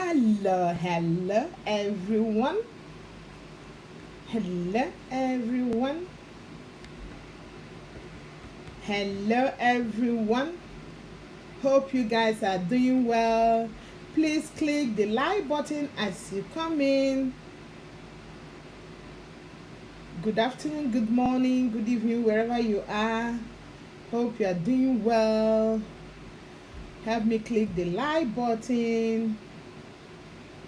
Hello everyone. Hello everyone. Hello everyone. Hope you guys are doing well. Please click the like button as you come in. Good afternoon, good morning, good evening, wherever you are. Hope you are doing well. Help me click the like button.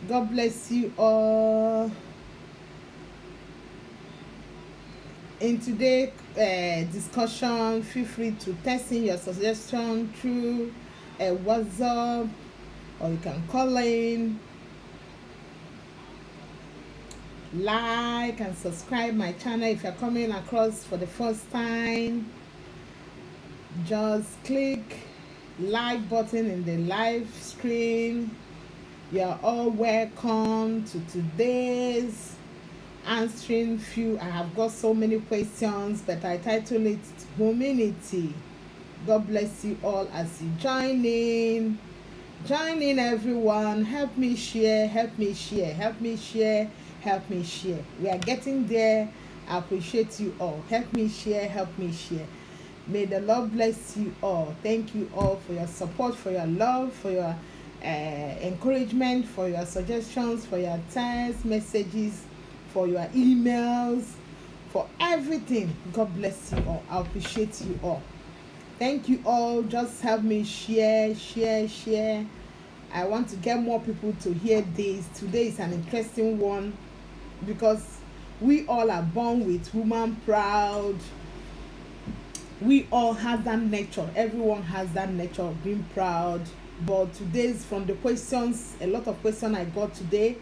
God bless you all. In today's discussion, feel free to text in your suggestion through WhatsApp, or you can call in. Like and subscribe my channel if you're coming across for the first time. Just click like button in the live screen. You're all welcome to today's answering few. I have got so many questions, but I title it Humanity. God bless you all as you join in everyone. Help me share, help me share, help me share, help me share. We are getting there. I appreciate you all. Help me share, help me share. May the Lord bless you all. Thank you all for your support, for your love, for your encouragement, for your suggestions, for your text messages, for your emails, for everything. God bless you all. I appreciate you all. Thank you all. Just help me share. I want to get more people to hear this. Today is an interesting one because we all are born with woman proud. We all have that nature. Everyone has that nature of being proud. But today's from the questions, a lot of questions I got today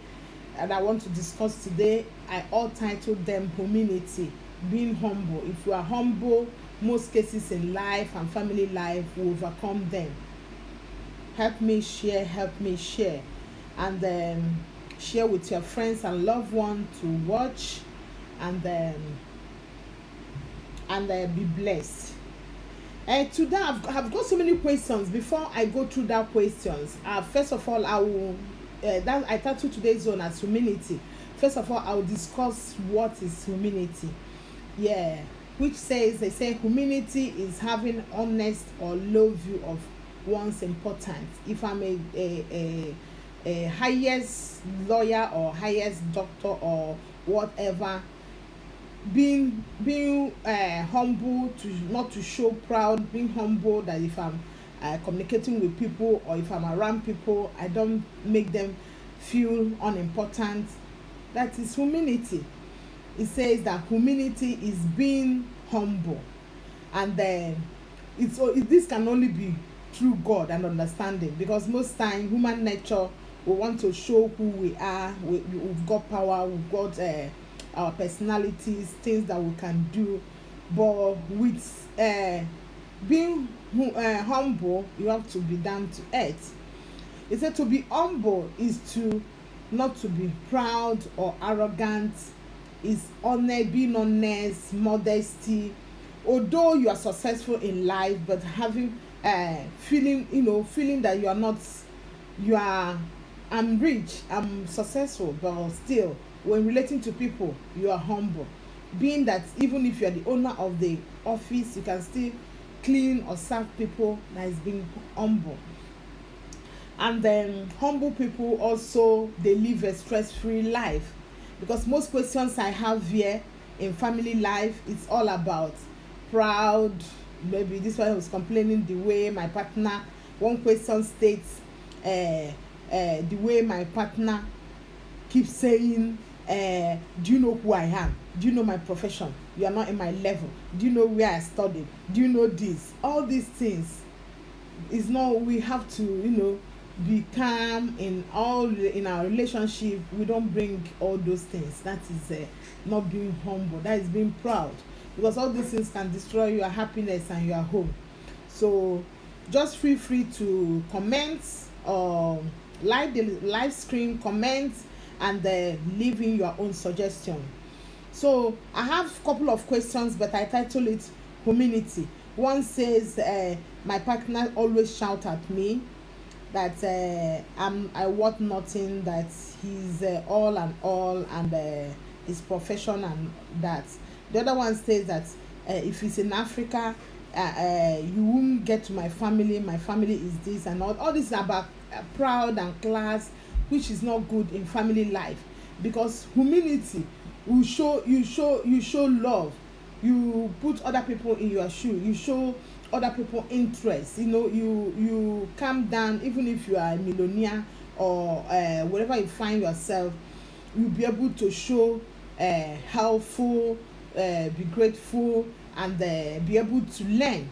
and I want to discuss today, I all titled them humility, being humble. If you are humble, most cases in life and family life will overcome them. Help me share, and share with your friends and loved ones to watch, and be blessed. Today I've got so many questions. Before I go through that questions, first of all, I will I titled today's zone as humility. First of all, I will discuss what is humility. Which says, they say humility is having honest or low view of one's importance. If I'm a highest lawyer or highest doctor or whatever, being humble, to not to show proud, being humble, that if I'm communicating with people or if I'm around people, I don't make them feel unimportant. That is humility. It says that humility is being humble, and then this can only be through God and understanding, because most time human nature, we want to show who we are. We've got power, we've got our personalities, things that we can do, but with being humble, you have to be down to earth. It said to be humble is to not to be proud or arrogant, is honest, being honest, modesty. Although you are successful in life, but having feeling that you are not, I'm rich, I'm successful, but still when relating to people you are humble, being that even if you are the owner of the office, you can still clean or serve people. That is being humble. And then humble people also, they live a stress-free life, because most questions I have here in family life, it's all about proud. Maybe this one was complaining the way my partner, one question states the way my partner keeps saying, do you know who I am? Do you know my profession? You are not in my level. Do you know where I studied? Do you know this? All these things is not, we have to be calm in our relationship. We don't bring all those things. That is not being humble. That is being proud, because all these things can destroy your happiness and your home. So just feel free to comment or like the live stream, comment, and leave in your own suggestion. So I have a couple of questions, but I title it humility. One says, my partner always shout at me. that I want nothing, that he's all and all, and his profession and that. The other one says that if he's in Africa, you won't get to my family is this and all this is about proud and class, which is not good in family life, because humility will show you show love, you put other people in your shoe, you show other people interest, you calm down. Even if you are a millionaire or wherever you find yourself, you'll be able to show helpful, be grateful, and be able to learn.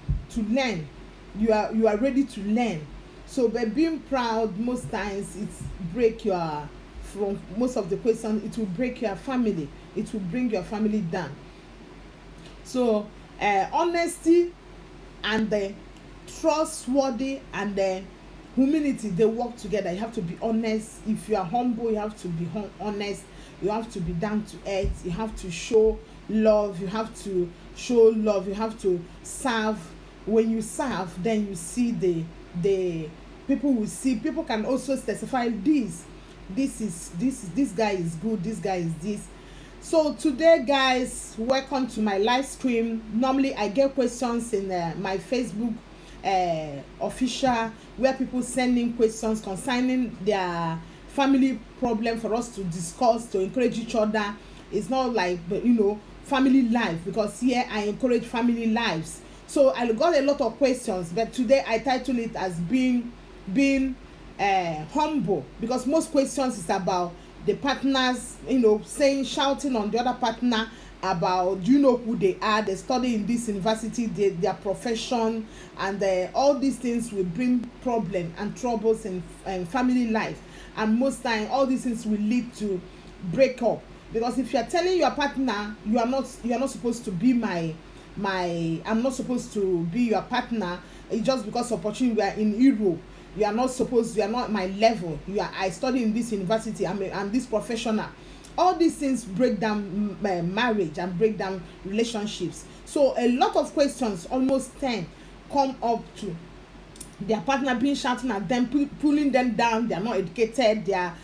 You are ready to learn. So by being proud, most times it's break your, from most of the questions, it will break your family, it will bring your family down. So honesty and the trustworthy and the humility, they work together. You have to be honest. If you are humble, you have to be honest. You have to be down to earth. You have to show love. You have to serve. When you serve, then you see the people will see. People can also specify this guy is good, this guy is this. So today, guys, welcome to my live stream. Normally I get questions in my Facebook official, where people send in questions concerning their family problem for us to discuss, to encourage each other. It's not like family life, because here I encourage family lives. So I got a lot of questions, but today I title it as being humble, because most questions is about the partners, shouting on the other partner about, do you know who they are, they study in this university, their profession, and all these things will bring problem and troubles in family life. And most time all these things will lead to break up, because if you are telling your partner you are not supposed to be I'm not supposed to be your partner, it's just because opportunity, we are in Europe, you are not my level, I study in this university, I'm this professional. All these things break down marriage and break down relationships. So a lot of questions, almost 10, come up to their partner being shouting at them, pulling them down. They are not educated, they are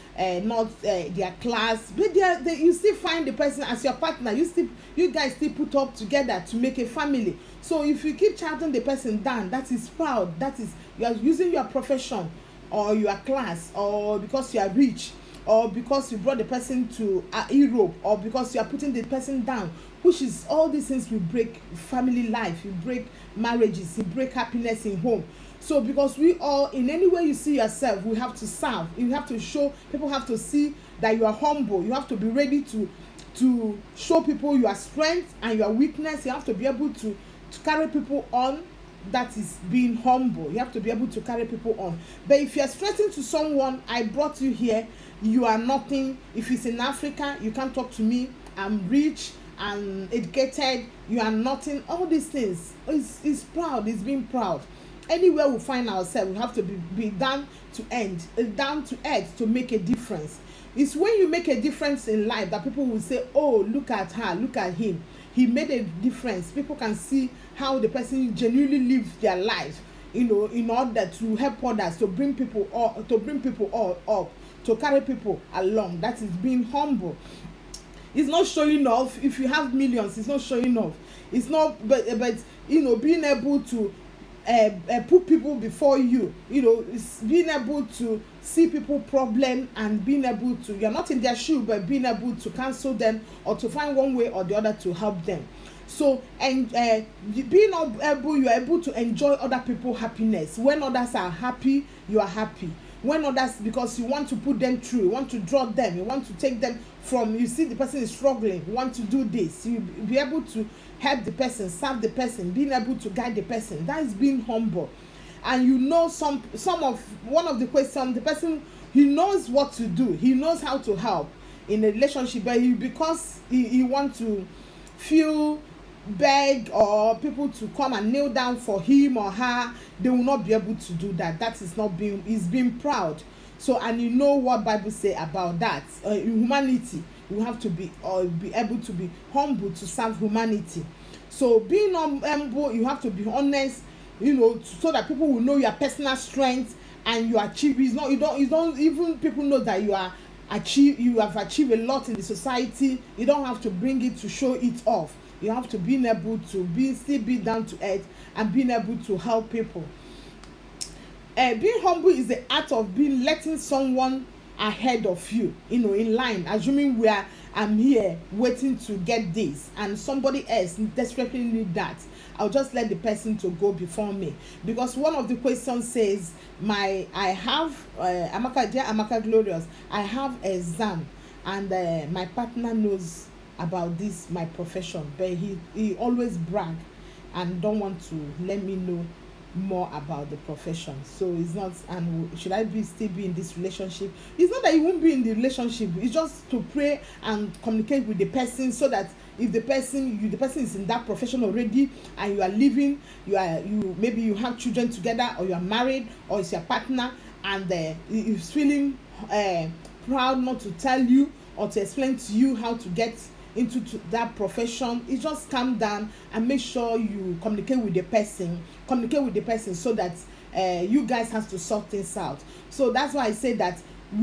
not their class, but you still find the person as your partner. You guys still put up together to make a family. So if you keep shouting the person down, that is proud, that is, you are using your profession or your class, or because you are rich, or because you brought the person to Europe, or because you are putting the person down, which is, all these things will break family life, you break marriages, you break happiness in home. So because we all, in any way you see yourself, we have to serve. You have to show, people have to see that you are humble. You have to be ready to show people your strength and your weakness. You have to be able to carry people on. That is being humble. You have to be able to carry people on. But if you are stressing to someone, I brought you here, you are nothing. If it's in Africa, you can't talk to me, I'm rich, I'm educated, you are nothing. All these things is proud, is being proud. Anywhere we find ourselves, we have to be down to earth to make a difference. It's when you make a difference in life that people will say, oh, look at her, look at him, he made a difference. People can see how the person genuinely lives their life, in order to help others, to bring people up, to carry people along. That is being humble. It's not showing off. If you have millions, it's not showing off. It's not, but being able to put people before you, it's being able to see people problem, and being able to, you're not in their shoe, but being able to cancel them, or to find one way or the other to help them. So, and being able, you are able to enjoy other people's happiness. When others are happy, you are happy. When others, because you want to put them through, you want to draw them, you want to take them from, you see the person is struggling, you want to do this, you be able to help the person, serve the person, being able to guide the person. That is being humble. And one of the questions, the person, he knows what to do, he knows how to help in a relationship, but because he want to feel beg or people to come and kneel down for him or her, they will not be able to do that. That is not being, is being proud. So, and you know what Bible say about that. In humanity, you have to be able to be humble to serve humanity. So being humble, you have to be honest, so that people will know your personal strength and you achieve, it's not, you don't even people know that you have achieved a lot in the society. You don't have to bring it to show it off. You have to be able to still be down to earth and being able to help people. Being humble is the art of letting someone ahead of you, in line, assuming I'm here waiting to get this and somebody else desperately need that. I'll just let the person to go before me. Because one of the questions says, dear Amaka Glorious, I have exam and my partner knows about this my profession, but he always brag and don't want to let me know more about the profession. So it's not, and should I still be in this relationship? It's not that you won't be in the relationship, it's just to pray and communicate with the person, so that if the person is in that profession already and you are living, maybe you have children together, or you are married, or it's your partner, and he's feeling proud not to tell you or to explain to you how to get into that profession, you just calm down and make sure you communicate with the person so that you guys have to sort things out. So that's why I say that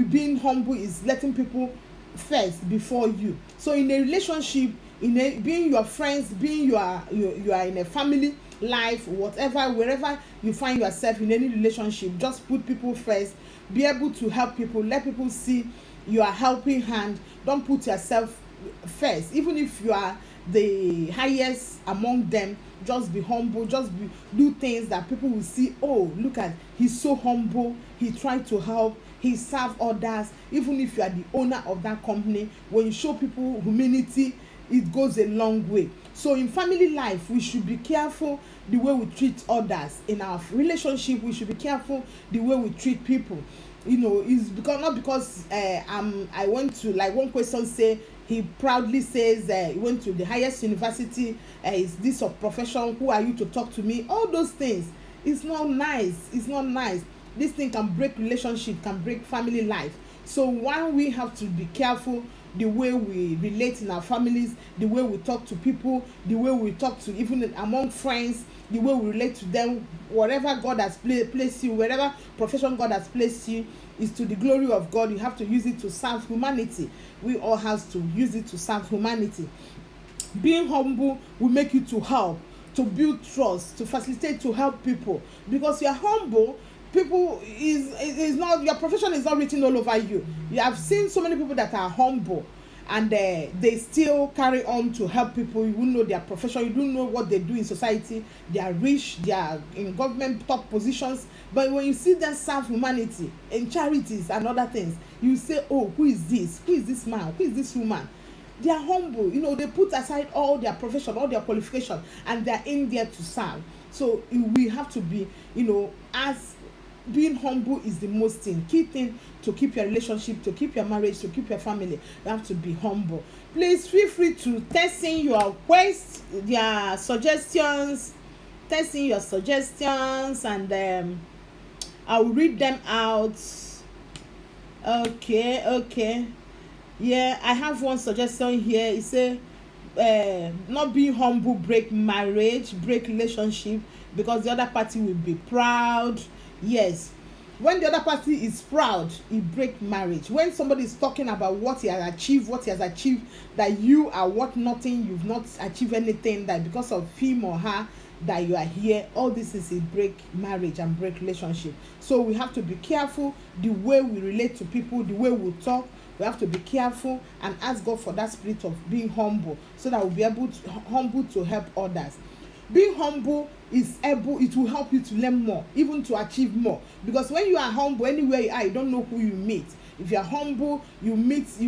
being humble is letting people first before you. So in a relationship, being your friends, being you are in a family life, whatever, wherever you find yourself in any relationship, just put people first. Be able to help people, let people see you are helping hand. Don't put yourself first. Even if you are the highest among them, just be humble, do things that people will see. Oh, look at, he's so humble, he tried to help, he served others. Even if you are the owner of that company, when you show people humility, it goes a long way. So in family life, we should be careful the way we treat others. In our relationship, we should be careful the way we treat people. It's not because I went to, like one question say, he proudly says he went to the highest university, is this a profession, who are you to talk to me? All those things, it's not nice. This thing can break relationship, can break family life. So one, we have to be careful the way we relate in our families, the way we talk to people, the way we talk to even among friends, the way we relate to them. Whatever God has placed you, wherever profession God has placed you, is to the glory of God. You have to use it to serve humanity. We all have to use it to serve humanity. Being humble will make you to help, to build trust, to facilitate, to help people. Because you're humble, people is not, your profession is not written all over you. You have seen so many people that are humble and they still carry on to help people. You won't know their profession, you don't know what they do in society. They are rich, they are in government top positions, but when you see them serve humanity in charities and other things, you say, oh, who is this man, who is this woman? They are humble. They put aside all their profession, all their qualification, and they are in there to serve. So we have to be, as being humble is the most key thing to keep your relationship, to keep your marriage, to keep your family. You have to be humble. Please feel free to text in your suggestions, and I'll read them out. Okay. Yeah, I have one suggestion here. It say not being humble break marriage, break relationship, because the other party will be proud. Yes, when the other party is proud, it break marriage. When somebody is talking about what he has achieved, that you are worth nothing, you've not achieved anything, that because of him or her that you are here, all this is a break marriage and break relationship. So we have to be careful the way we relate to people, the way we talk. We have to be careful and ask God for that spirit of being humble, so that we'll be able to help others. Being humble it will help you to learn more, even to achieve more. Because when you are humble, anywhere you are, you don't know who you meet. If you are humble, you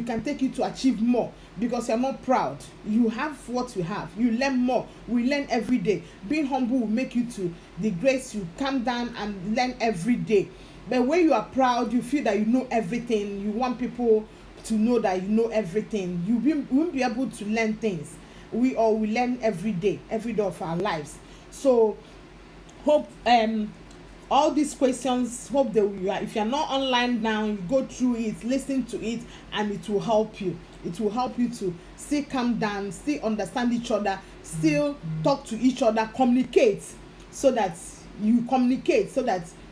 can take you to achieve more, because you are not proud. You have what you have. You learn more. We learn every day. Being humble will make you to the grace. You calm down and learn every day. But when you are proud, you feel that you know everything. You want people to know that you know everything. You won't be able to learn things. We learn every day of our lives. So hope all these questions, hope that if you're not online now, you go through it, listen to it, and it will help you. It will help you to still calm down, still understand each other, still talk to each other, communicate, so that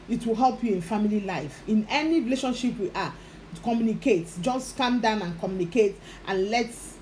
it will help you in family life. In any relationship we are, communicate, just calm down and communicate, and let's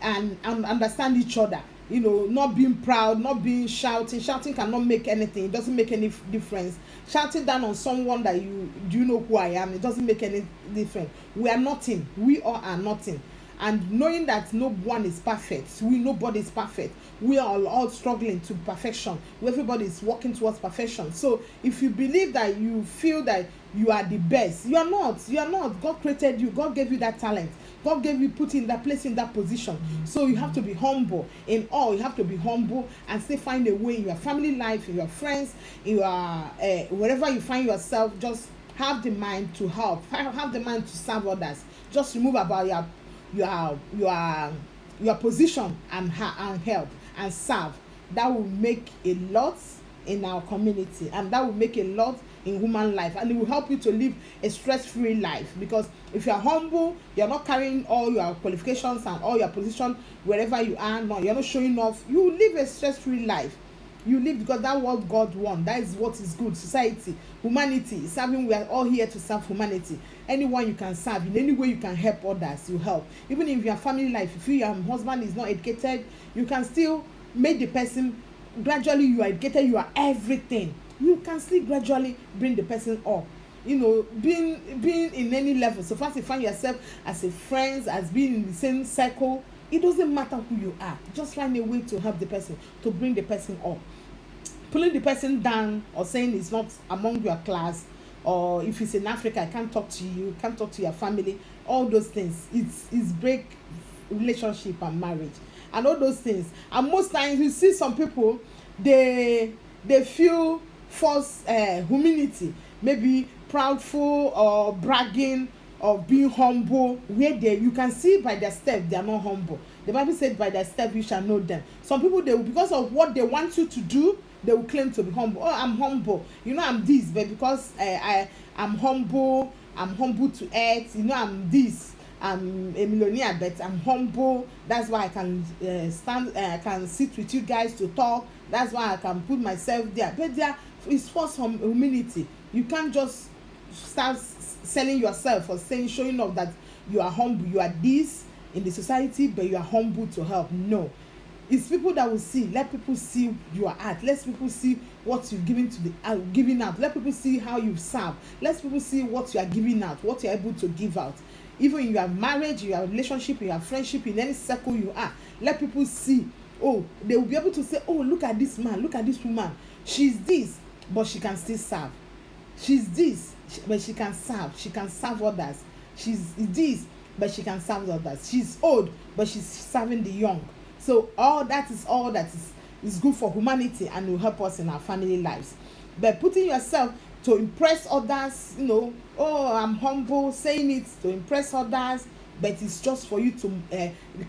and understand each other. Not being proud, not being shouting cannot make anything. It doesn't make any difference. Shouting down on someone that do you know who I am, it doesn't make any difference. We are nothing. We all are nothing. And knowing that no one is perfect, nobody is perfect. We are all struggling to perfection. Everybody is working towards perfection. So if you believe that, you feel that you are the best, you are not. God created you. God gave you that talent. God gave you, put in that place, in that position. So you have to be humble in all. You have to be humble and still find a way in your family life, in your friends, in your wherever you find yourself. Just have the mind to help. Have the mind to serve others. Just remove about your position and help and serve. That will make a lot in our community, and that will make a lot in human life, and it will help you to live a stress-free life. Because if you are humble, you're not carrying all your qualifications and all your position wherever you are. No, you're not showing off. You live a stress-free life. You live because that's what God wants. That is what is good. Society, humanity, serving. We are all here to serve humanity. Anyone you can serve, in any way you can help others, you help. Even if your family life, if your husband is not educated, you can still make the person gradually. You are educated, you are everything. You can still gradually bring the person up. Being in any level. So far as you find yourself as a friend, as being in the same circle, it doesn't matter who you are. Just find a way to help the person, to bring the person up. Pulling the person down or saying it's not among your class, or if it's in Africa, I can't talk to you, can't talk to your family, all those things, it's break relationship and marriage and all those things. And most times you see some people, they feel false humility, maybe proudful or bragging or being humble, where you can see by their step they are not humble. The Bible said, by their step you shall know them. Some people, they will, because of what they want you to do, they will claim to be humble. Oh, I'm humble, I'm this, but because I'm humble to earth, I'm this, I'm a millionaire, but I'm humble. That's why I can I can sit with you guys to talk. That's why I can put myself there. But there is false humility. You can't just start selling yourself or showing off that you are humble. You are this in the society, but you are humble to help. No, it's people that will see. Let people see your art. Let people see what you've given to giving out. Let people see how you serve. Let people see what you are giving out, what you are able to give out. Even in your marriage, in your relationship, in your friendship, in any circle you are, let people see. Oh, they will be able to say, oh, look at this man, look at this woman. She's this, but she can still serve. She's this, but she can serve. She can serve others. She's this, but she can serve others. She's old, but she's serving the young. So all that is good for humanity and will help us in our family lives. But putting yourself to impress others, oh, I'm humble, saying it to impress others, but it's just for you to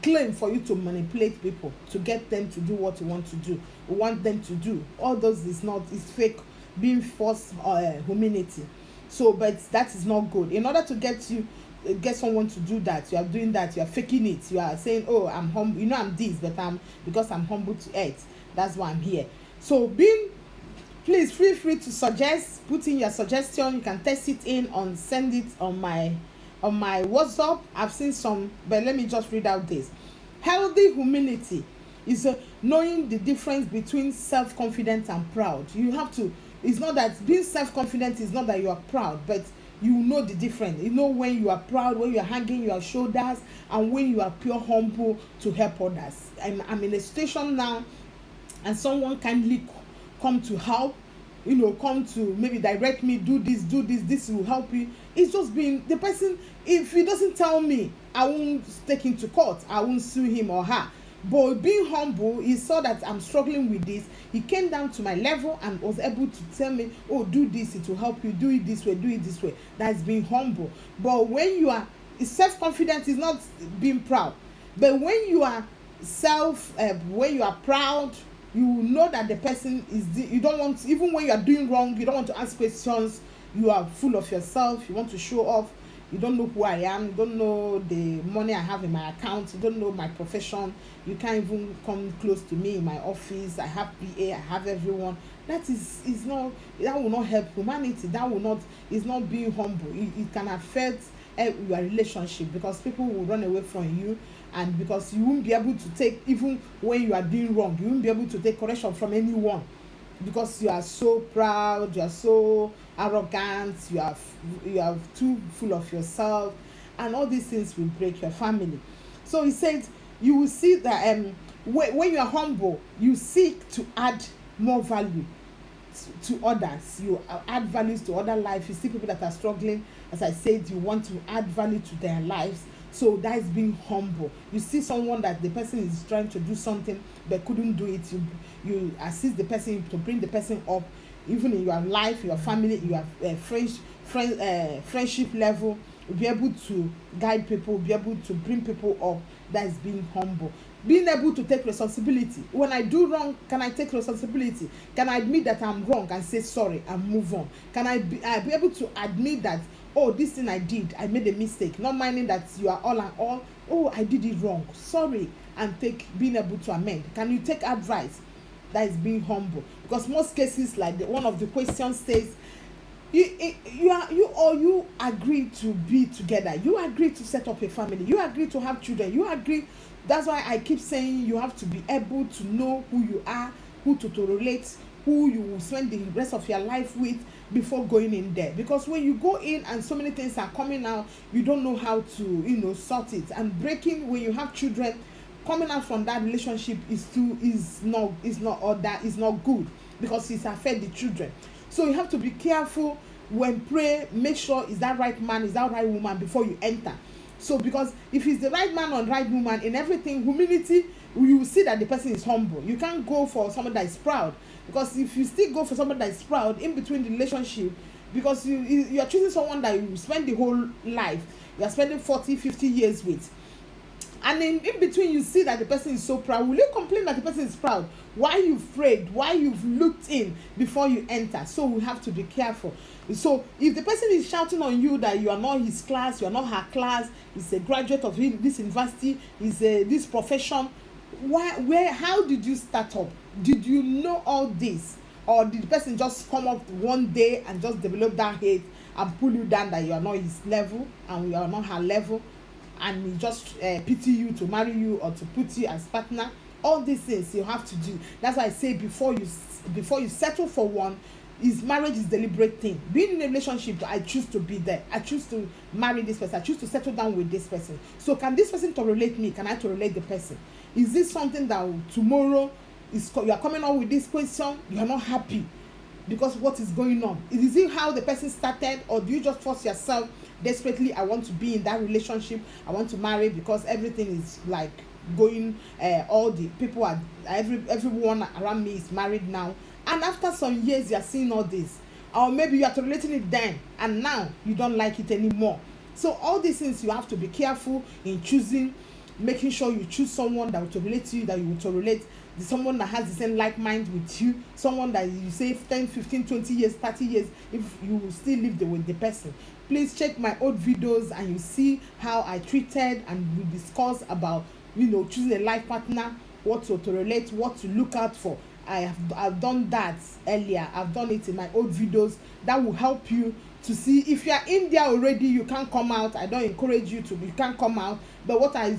claim, for you to manipulate people, to get them to do what you want them to do. All those is fake, being false humility. So, but that is not good. In order to get someone to do that, you are doing that, you are faking it. You are saying, oh, I'm humble, I'm this, but because I'm humble to earth, that's why I'm here. So please feel free to suggest, put in your suggestion. You can text it in send it on my WhatsApp. I've seen some, but let me just read out this. Healthy humility is knowing the difference between self-confident and proud. You have to, it's not that being self-confident is not that you are proud, but you know the difference. When you are proud, when you are hanging your shoulders, and when you are pure humble to help others. I'm in a situation now, and someone kindly come to help, come to maybe direct me, do this will help you. It's just being the person. If he doesn't tell me, I won't take him to court, I won't sue him or her. But being humble, he saw that I'm struggling with this. He came down to my level and was able to tell me, oh, do this, it will help you, do it this way. That's being humble. But when you are self-confident, is not being proud. But when you are when you are proud, you know that the person you don't want, even when you are doing wrong, you don't want to ask questions. You are full of yourself, you want to show off, You don't know who I am. You don't know the money I have in my account. You don't know my profession. You can't even come close to me in my office. I have PA. I have everyone. That is not, that will not help humanity. That will not, is not being humble. It can affect your relationship, because people will run away from you, and because you won't be able to take, even when you are doing wrong, you won't be able to take correction from anyone, because you are so proud, you are so arrogant, you are too full of yourself, and all these things will break your family. So he said you will see that when you are humble, you seek to add more value to others. You add values to other life. You see people that are struggling, as I said, you want to add value to their lives. So that is being humble. You see someone that the person is trying to do something but couldn't do it, you assist the person to bring the person up, even in your life, your family, your friendship level. You'll be able to guide people, be able to bring people up. That is being humble. Being able to take responsibility. When I do wrong, can I take responsibility? Can I admit that I'm wrong and say sorry and move on? Can I be able to admit that, oh, this thing I did, I made a mistake, not minding that you are all and all, oh, I did it wrong, sorry, and being able to amend? Can you take advice? That is being humble. Because most cases, like one of the questions says, you agree to be together, you agree to set up a family, you agree to have children, you agree. That's why I keep saying you have to be able to know who you are, who to relate, who you will spend the rest of your life with before going in there. Because when you go in and so many things are coming out, you don't know how to sort it. And breaking, when you have children, coming out from that relationship is not good, because it's affect the children. So you have to be careful when pray. Make sure is that right man, is that right woman before you enter. So because if it's the right man or right woman in everything, humility, you will see that the person is humble. You can't go for someone that is proud, because if you still go for someone that is proud in between the relationship, because you are choosing someone that you spend the whole life, you are spending 40-50 years with, and in between you see that the person is so proud, will you complain that the person is proud? Why you've prayed, why you've looked in before you enter? So we have to be careful. So if the person is shouting on you that you are not his class, you are not her class, he's a graduate of this university, he's this profession, how did you start up? Did you know all this? Or did the person just come up one day and just develop that hate and pull you down, that you are not his level and you are not her level, and he just pity you to marry you or to put you as partner? All these things you have to do. That's why I say before you settle for one, marriage is deliberate thing. Being in a relationship, I choose to be there, I choose to marry this person, I choose to settle down with this person. So can this person tolerate me? Can I tolerate the person? Is this something that tomorrow you are coming on with this question, you are not happy because what is going on? Is it how the person started, or do you just force yourself desperately? I want to be in that relationship, I want to marry because everything is like going, all the people are, everyone around me is married now, and after some years you are seeing all this, or maybe you are tolerating it then and now you don't like it anymore. So all these things you have to be careful in choosing, making sure you choose someone that will tolerate you, that you will tolerate, someone that has the same like mind with you, someone that you say 10, 15, 20 years, 30 years, if you will still live with the person. Please check my old videos and you see how I treated and we discuss about choosing a life partner, what to relate, what to look out for. I've done that earlier. I've done it in my old videos. That will help you to see. If you are in there already, you can't come out. I don't encourage you to. You can't come out. But what I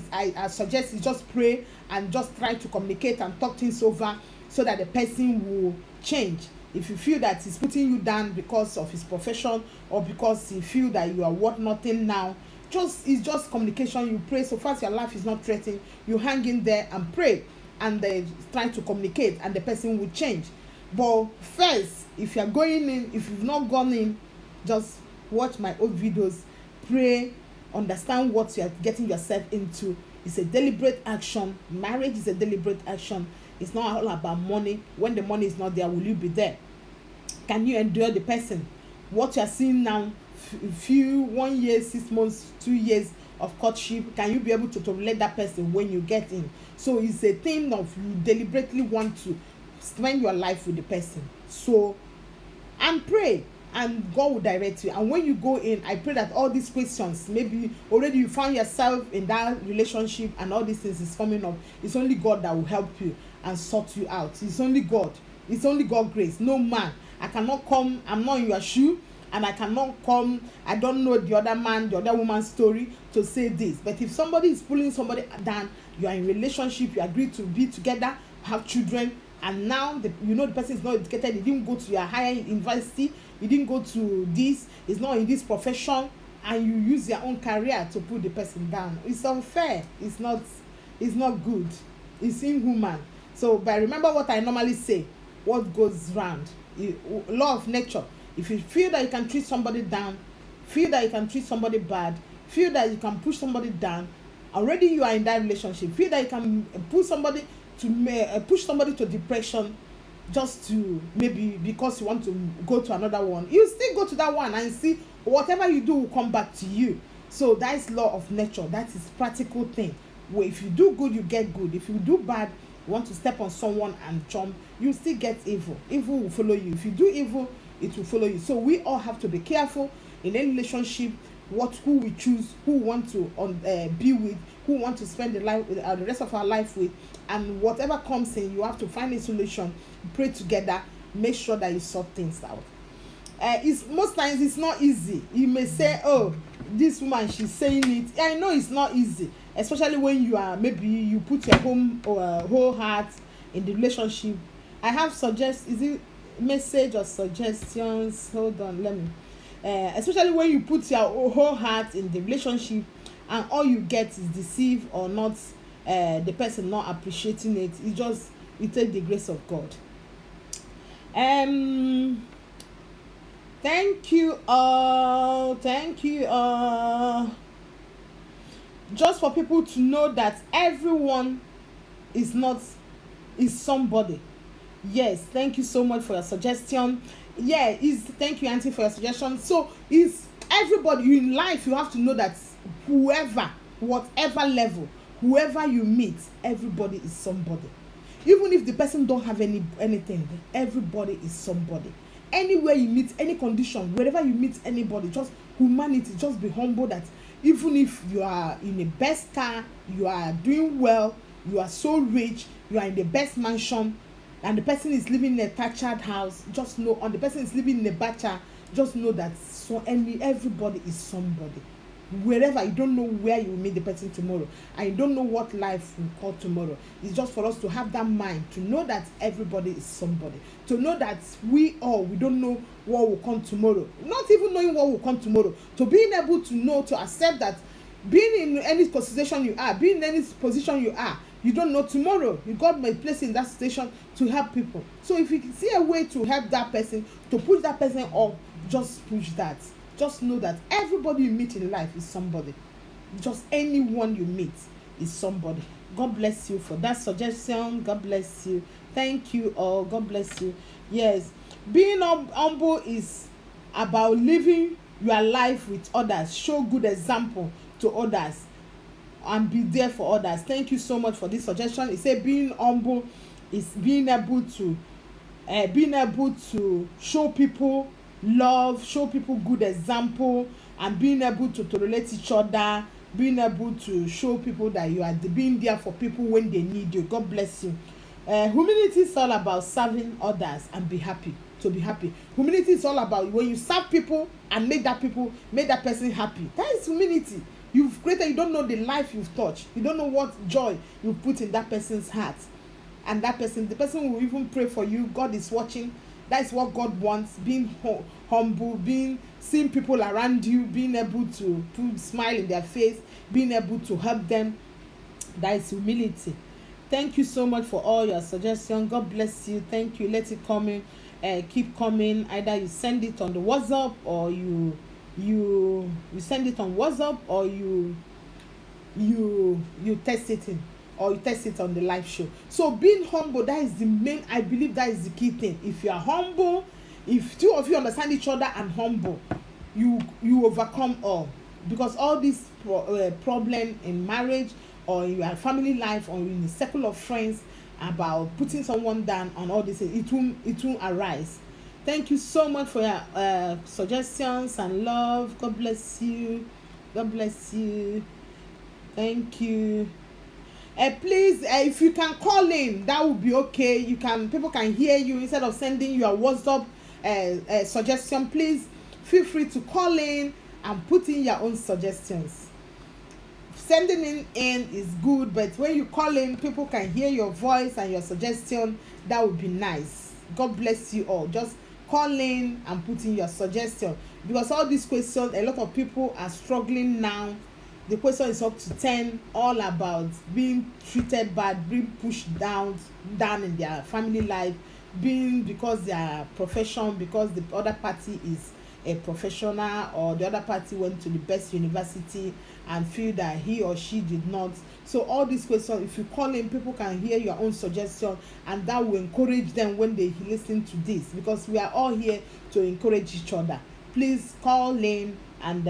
suggest is just pray and just try to communicate and talk things over so that the person will change. If you feel that he's putting you down because of his profession or because you feel that you are worth nothing now, it's just communication. You pray. So far as your life is not threatened, you hang in there and pray and try to communicate, and the person will change. But first, if you are going in, if you've not gone in, just watch my old videos, pray, understand what you are getting yourself into. It's a deliberate action. Marriage is a deliberate action. It's not all about money. When the money is not there, will you be there? Can you endure the person? What you are seeing now, 1 year, 6 months, 2 years of courtship, can you be able to tolerate that person when you get in? So it's a thing of you deliberately want to spend your life with the person. So, and pray. and God will direct you. And when you go in, I pray that all these questions, maybe already you found yourself in that relationship and all these things is coming up, it's only God that will help you and sort you out. It's only God. It's only God grace. No man. I cannot come, I'm not in your shoe, and I cannot come, I don't know the other man, the other woman's story to say this. But if somebody is pulling somebody down, you are in relationship, you agree to be together, have children, and now the person is not educated, he didn't go to your higher university, he didn't go to this, he's not in this profession, and you use your own career to put the person down. It's unfair. It's not good. It's inhuman. So, but remember what I normally say, what goes round, law of nature. If you feel that you can treat somebody down, feel that you can treat somebody bad, feel that you can push somebody down, already you are in that relationship, feel that you can push somebody to depression, just to maybe because you want to go to another one, you still go to that one and see whatever you do will come back to you. So that is law of nature. That is practical thing, where if you do good, you get good. If you do bad, you want to step on someone and jump, you still get evil. Evil will follow you. If you do evil, it will follow you. So we all have to be careful in any relationship, who we choose, who we want to be with, who we want to spend the rest of our life with, and whatever comes in, you have to find a solution, pray together, make sure that you sort things out. Most times it's not easy. You may say, oh, this woman, she's saying it. I know it's not easy, especially when you are, maybe you put your whole heart in the relationship. I have is it message or suggestions? Hold on, let me. Especially when you put your whole heart in the relationship and all you get is deceive or not, the person not appreciating it. It takes the grace of God. Thank you all. Just for people to know that everyone is somebody. Yes, thank you so much for your suggestion. Yeah, thank you, Auntie, for your suggestion. So is everybody in life, you have to know that whatever level, whoever you meet, everybody is somebody. Even if the person don't have anything, everybody is somebody. Anywhere you meet, any condition, wherever you meet anybody, just humanity, just be humble that even if you are in the best car, you are doing well, you are so rich, you are in the best mansion, and the person is living in a thatched house, just know, and the person is living in a bacha, just know that everybody is somebody. Wherever, you don't know where you will meet the person tomorrow, and you don't know what life will call tomorrow. It's just for us to have that mind, to know that everybody is somebody, to know that we don't know what will come tomorrow, not even knowing what will come tomorrow, to being able to know, to accept that being in any position you are, you don't know tomorrow. God may place in that situation to help people. So if you see a way to help that person, to push that person up, just push that. Just know that everybody you meet in life is somebody. Just anyone you meet is somebody. God bless you for that suggestion. God bless you. Thank you all. God bless you. Yes, being humble is about living your life with others. Show good example to others and be there for others. Thank you so much for this suggestion. It said being humble is being able to show people love, show people good example, and being able to tolerate each other, being able to show people that you are being there for people when they need you. God bless you. Humility is all about serving others and be happy. Humility is all about when you serve people and make that person happy. That is humility. You've created, you don't know the life you've touched, you don't know what joy you put in that person's heart, and the person will even pray for you. God is watching. That is what God wants. Being humble, seeing people around you, being able to put smile in their face, being able to help them. That is humility. Thank you so much for all your suggestions. God bless you. Thank you. Let it come in. Keep coming. Either you send it on the WhatsApp, or you send it on WhatsApp, or you test it in, or you test it on the live show. So being humble, that is the main, I believe that is the key thing. If you are humble, if two of you understand each other and humble, you overcome all. Because all this problem in marriage, or in your family life, or in the circle of friends, about putting someone down and all this, it won't arise. Thank you so much for your suggestions and love. God bless you. God bless you. Thank you. Please, if you can call in, that would be okay. You can, people can hear you instead of sending your WhatsApp suggestion. Please feel free to call in and put in your own suggestions. Sending in is good, but when you call in, people can hear your voice and your suggestion. That would be nice. God bless you all. Just call in and put in your suggestion, because all these questions, a lot of people are struggling now. The question is up to 10, all about being treated bad, being pushed down in their family life, being because their profession, because the other party is a professional, or the other party went to the best university and feel that he or she did not. So all these questions, if you call in, people can hear your own suggestion, and that will encourage them when they listen to this, because we are all here to encourage each other. Please call in, and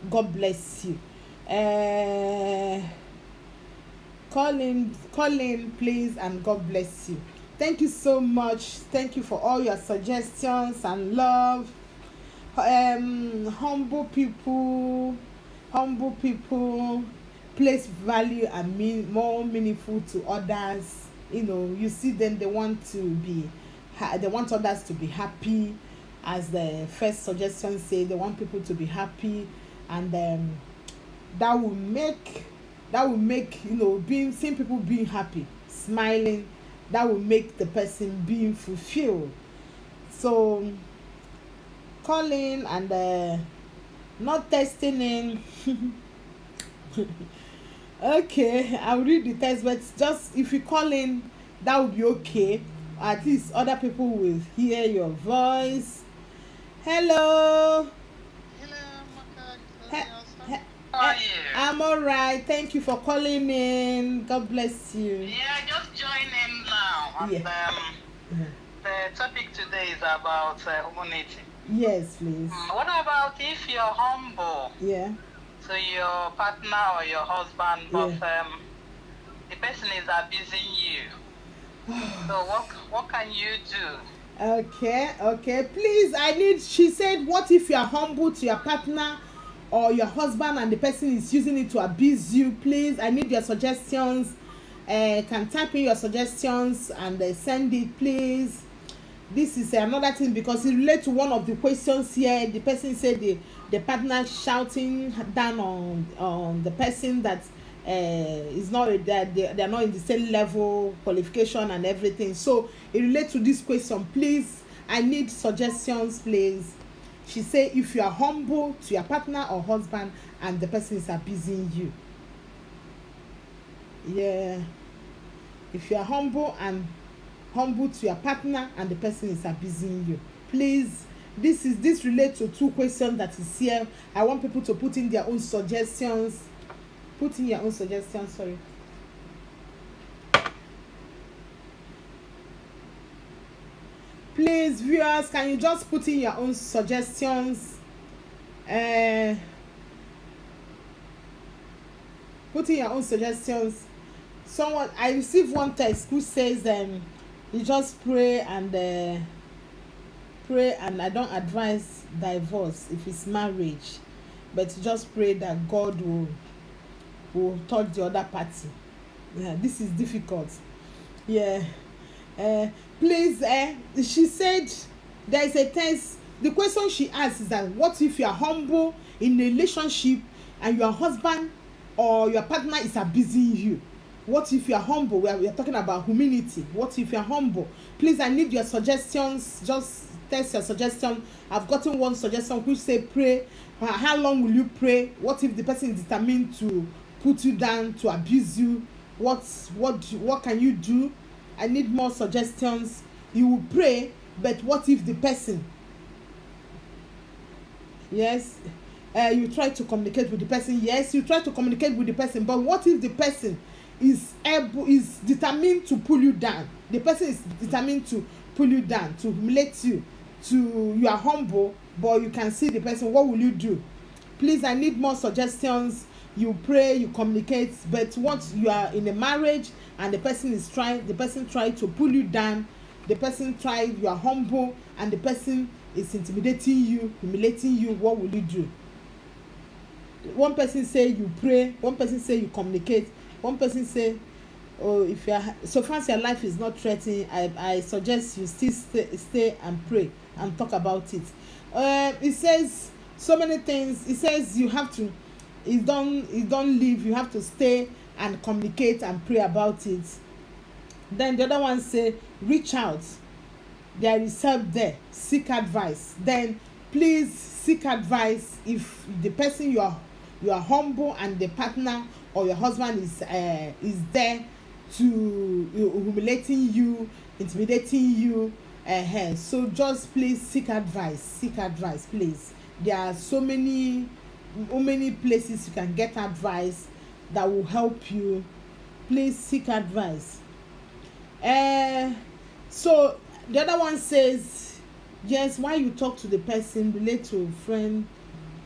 God bless you. Call in please, and God bless you. Thank you so much. Thank you for all your suggestions and love. Humble people place value and more meaningful to others. You know, you see them, they want others to be happy. As the first suggestion say, they want people to be happy, and that will make seeing people being happy, smiling, that will make the person being fulfilled. So calling and not testing in. Okay, I'll read the text, but just if you call in, that would be okay. At least other people will hear your voice. Hello. Hello, Amaka. How are you? I'm alright. Thank you for calling in. God bless you. Yeah, just join in now. And Yeah. the topic today is about humanity. Yes, please. What about if you're humble Yeah. to your partner or your husband, but the person is abusing you? So what can you do? Okay. Please, she said, what if you are humble to your partner or your husband and the person is using it to abuse you? Please, I need your suggestions. Can type in your suggestions and send it, please. This is another thing, because it relates to one of the questions here. The person said the partner shouting down on the person that is not that they are not in the same level, qualification and everything. So it relates to this question. Please, I need suggestions, please. She say, if you are humble to your partner or husband and the person is abusing you. Yeah. If you are humble to your partner and the person is abusing you, please, this relates to two questions that is here. I want people to put in their own suggestions. Put in your own suggestions. Sorry. Please, viewers, can you just put in your own suggestions? Put in your own suggestions. Someone, I received one text who says you just pray and I don't advise divorce if it's marriage, but just pray that God will touch the other party. Yeah, this is difficult. Yeah. Please, she said there is a test. The question she asked is that, what if you are humble in a relationship and your husband or your partner is abusing you? What if you are humble? We are talking about humility. What if you are humble? Please, I need your suggestions. Just text your suggestion. I've gotten one suggestion which say pray. How long will you pray? What if the person is determined to put you down, to abuse you? What can you do? I need more suggestions. You will pray, but what if the person, yes, you try to communicate with the person. Yes, you try to communicate with the person, but what if the person is determined to pull you down? The person is determined to pull you down, to humiliate you, you are humble, but you can see the person. What will you do? Please, I need more suggestions. You pray, you communicate, but once you are in a marriage and the person try to pull you down, the person try, you are humble, and the person is intimidating you, humiliating you, what will you do? One person say you pray, one person say you communicate, one person say, oh, if you are, so far as your life is not threatening, I suggest you still stay and pray and talk about it. It says so many things. It says you have to, you don't leave, you have to stay and communicate and pray about it. Then the other one say reach out, there is help there, seek advice. Then please seek advice if the person you are humble and the partner or your husband is there to humiliating you, intimidating you. So just please seek advice, please. There are so many places you can get advice that will help you. Please seek advice. So the other one says, yes, why you talk to the person, relate to a friend.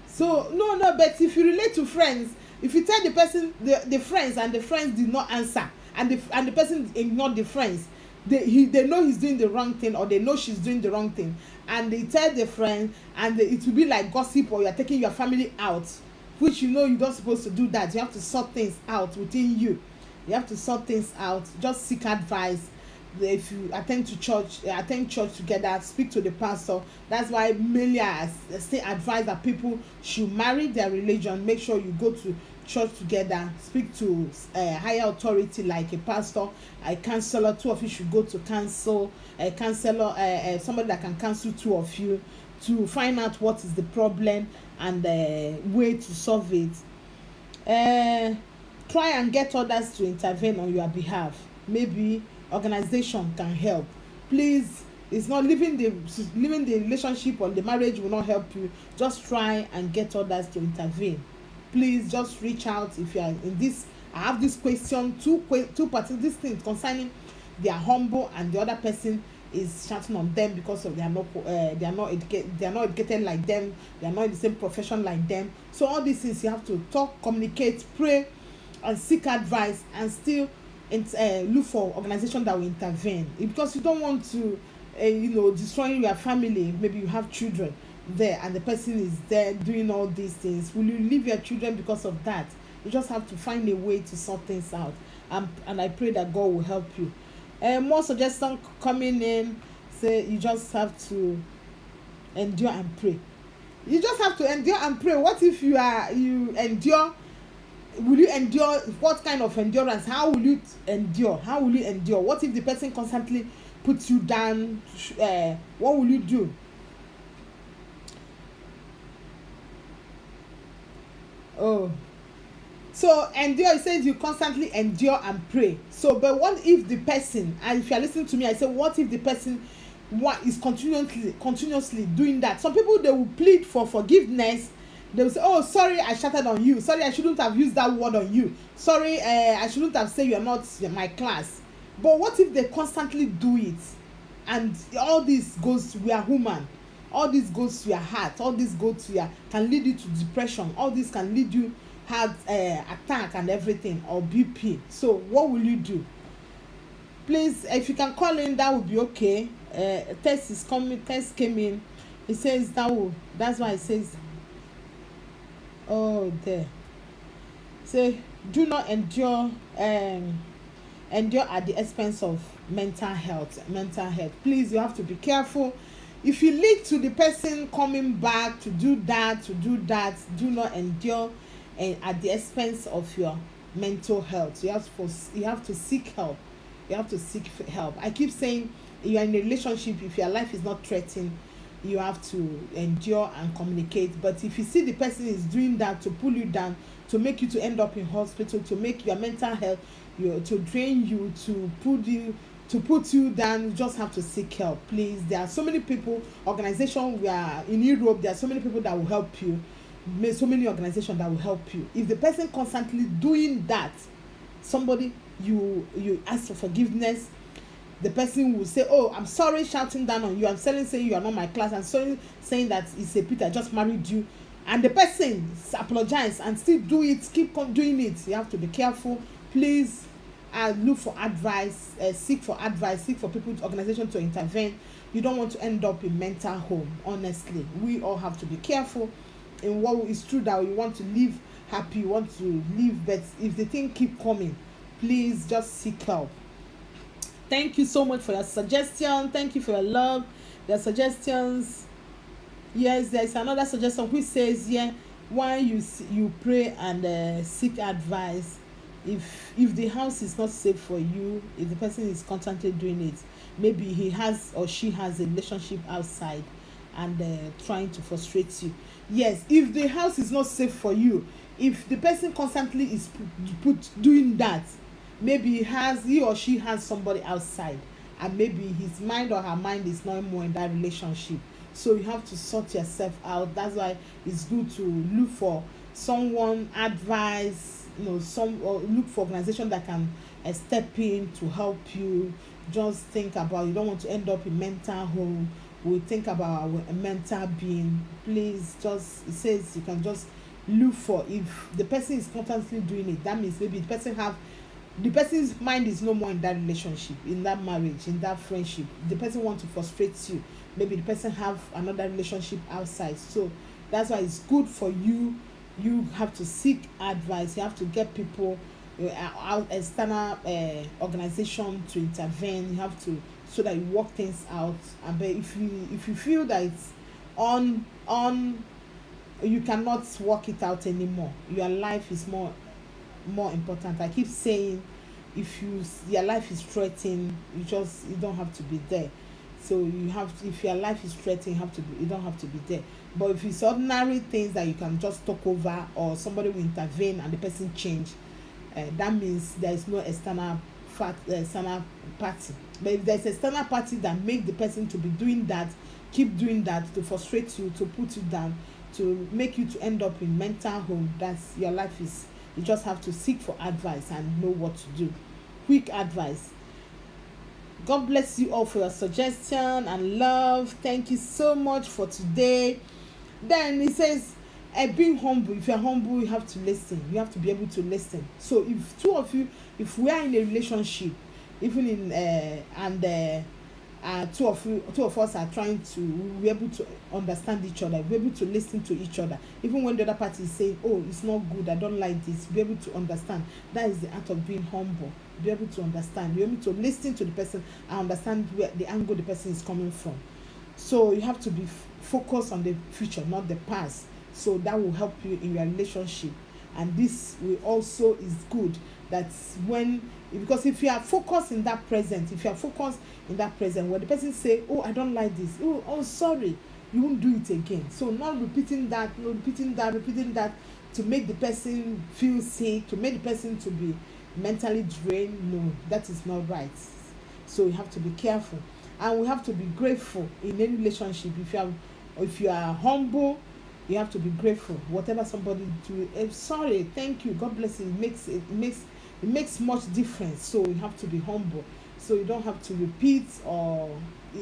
So no, but if you relate to friends, if you tell the person the friends and the friends did not answer, and the person ignored the friends, they know he's doing the wrong thing, or they know she's doing the wrong thing, and they tell the friend, and it will be like gossip, or you're taking your family out, which you're not supposed to do that. You have to sort things out within you. You have to sort things out. Just seek advice. If you attend church together, speak to the pastor. That's why mainly I say advise that people should marry their religion. Make sure you go to church together, speak to higher authority like a pastor, a counselor. Two of you should go to counsel, a counselor, somebody that can counsel two of you to find out what is the problem and way to solve it. Try and get others to intervene on your behalf. Maybe organization can help. Please, it's not leaving the relationship or the marriage will not help you. Just try and get others to intervene. Please just reach out if you are in this. I have this question, two parties, this thing concerning they are humble and the other person is shouting on them because of they are not educated like them, they are not in the same profession like them. So all these things you have to talk, communicate, pray, and seek advice, and still look for organization that will intervene, because you don't want to destroying your family. Maybe you have children there and the person is there doing all these things. Will you leave your children because of that? You just have to find a way to sort things out, and I pray that God will help you. More suggestions coming in. Say you just have to endure and pray. You just have to endure and pray. What if you endure? Will you endure? What kind of endurance? How will you endure? What if the person constantly puts you down? What will you do? Oh, so endure, it says you constantly endure and pray. So but what if the person, and if you are listening to me, I say what if the person is continuously doing that? Some people, they will plead for forgiveness. They will say, oh, sorry, I shouted on you, sorry, I shouldn't have used that word on you, sorry, I shouldn't have said you're not my class. But what if they constantly do it, and all this goes, we are human, all this goes to your heart, all this goes to your, can lead you to depression, all this can lead you heart attack and everything, or BP. So what will you do? Please, if you can call in, that would be okay. Text came in. It says that's why it says, oh, there. Say, do not endure at the expense of mental health. Please, you have to be careful. If you lead to the person coming back to do that, do not endure at the expense of your mental health. You have to seek help. I keep saying, you are in a relationship, if your life is not threatened, you have to endure and communicate. But if you see the person is doing that to pull you down, to make you to end up in hospital, to make your mental health, to drain you, to put you down, you just have to seek help. Please, there are so many people, organizations, we are in Europe, there are so many people that will help you, so many organizations that will help you. If the person constantly doing that, somebody, you ask for forgiveness, the person will say, oh, I'm sorry, shouting down on you, I'm saying you are not my class, I'm sorry saying that it's a pity, I just married you, and the person apologize and still do it, keep on doing it. You have to be careful. Please, look for advice, seek for advice, seek for people, organization to intervene. You don't want to end up in mental home. Honestly, we all have to be careful in what is true, that you want to live happy, you want to live, but if the thing keep coming, please just seek help. Thank you so much for your suggestion. Thank you for your love, your suggestions. Yes, there's another suggestion which says, yeah, why you pray and seek advice if the house is not safe for you, if the person is constantly doing it, maybe he has or she has a relationship outside and trying to frustrate you. Yes, if the house is not safe for you, if the person constantly is doing that, maybe he or she has somebody outside, and maybe his mind or her mind is not more in that relationship. So you have to sort yourself out. That's why it's good to look for someone, advice, or look for organization that can step in to help you. Just think about, you don't want to end up in mental home. We think about our mental being. Please, just, it says you can just look for, if the person is constantly doing it, that means maybe the person's mind is no more in that relationship, in that marriage, in that friendship. The person wants to frustrate you. Maybe the person have another relationship outside. So that's why it's good for you. You have to seek advice. You have to get people, external organization to intervene. You have to, so that you work things out. And but if you feel that it's on you cannot work it out anymore, your life is more important. I keep saying, if your life is threatened, you don't have to be there. So you have to, if your life is threatened, you don't have to be there. But if it's ordinary things that you can just talk over, or somebody will intervene and the person change, that means there is no external party. But if there's external party that make the person to be doing that, keep doing that, to frustrate you, to put you down, to make you to end up in mental home, that's your life is. You just have to seek for advice and know what to do. Quick advice. God bless you all for your suggestion and love. Thank you so much for today. Then it says, being humble. If you're humble, you have to listen. You have to be able to listen. So if two of you, if we are in a relationship, even in two of us are trying to be able to understand each other, be able to listen to each other, even when the other party is saying, oh, it's not good, I don't like this, be able to understand. That is the act of being humble. Be able to understand, be able to listen to the person and understand where the angle the person is coming from. So you have to be focused on the future, not the past. So that will help you in your relationship. And this will also is good, that because if you are focused in that present, when the person say, oh, I don't like this, oh sorry, you won't do it again. So not repeating that to make the person feel sick, to make the person to be mentally drained. No, that is not right. So you have to be careful, and we have to be grateful in any relationship. If you are humble, you have to be grateful. Whatever somebody do, sorry, thank you, God bless you. It makes much difference. So you have to be humble. So you don't have to repeat, or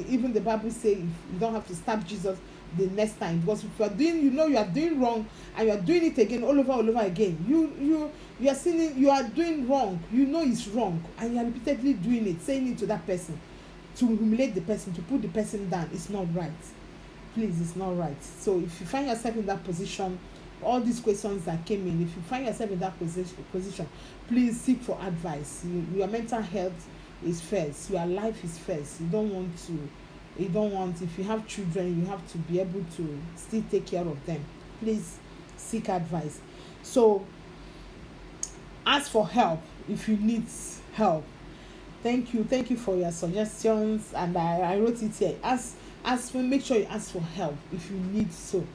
even the Bible says you don't have to stab Jesus the next time, because if you are doing, you are doing wrong and you are doing it again all over again, you are sinning, you are doing wrong, it's wrong, and you are repeatedly doing it, saying it to that person, to humiliate the person, to put the person down. It's not right. Please, it's not right. So if you find yourself in that position, all these questions that came in, if you find yourself in that position, please seek for advice. Your mental health is first, your life is first. You don't want, if you have children, you have to be able to still take care of them. Please seek advice. So ask for help if you need help. Thank you for your suggestions, and I wrote it here. Make sure you ask for help if you need. So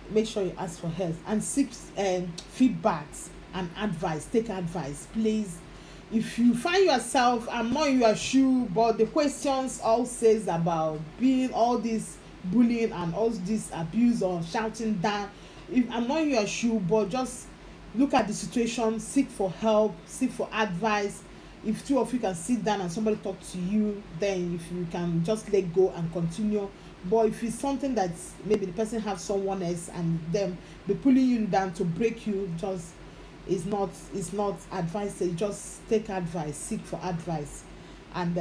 make sure you ask for help and seek feedbacks and advice. Take advice, please. If you find yourself, I'm not in your shoe, but the questions all says about being all this bullying and all this abuse or shouting down. If I'm not in your shoe, but just look at the situation, seek for help, seek for advice. If two of you can sit down and somebody talk to you, then if you can just let go and continue. But if it's something that maybe the person has someone else and them be pulling you down to break you, just is not advice. Just take advice, seek for advice, and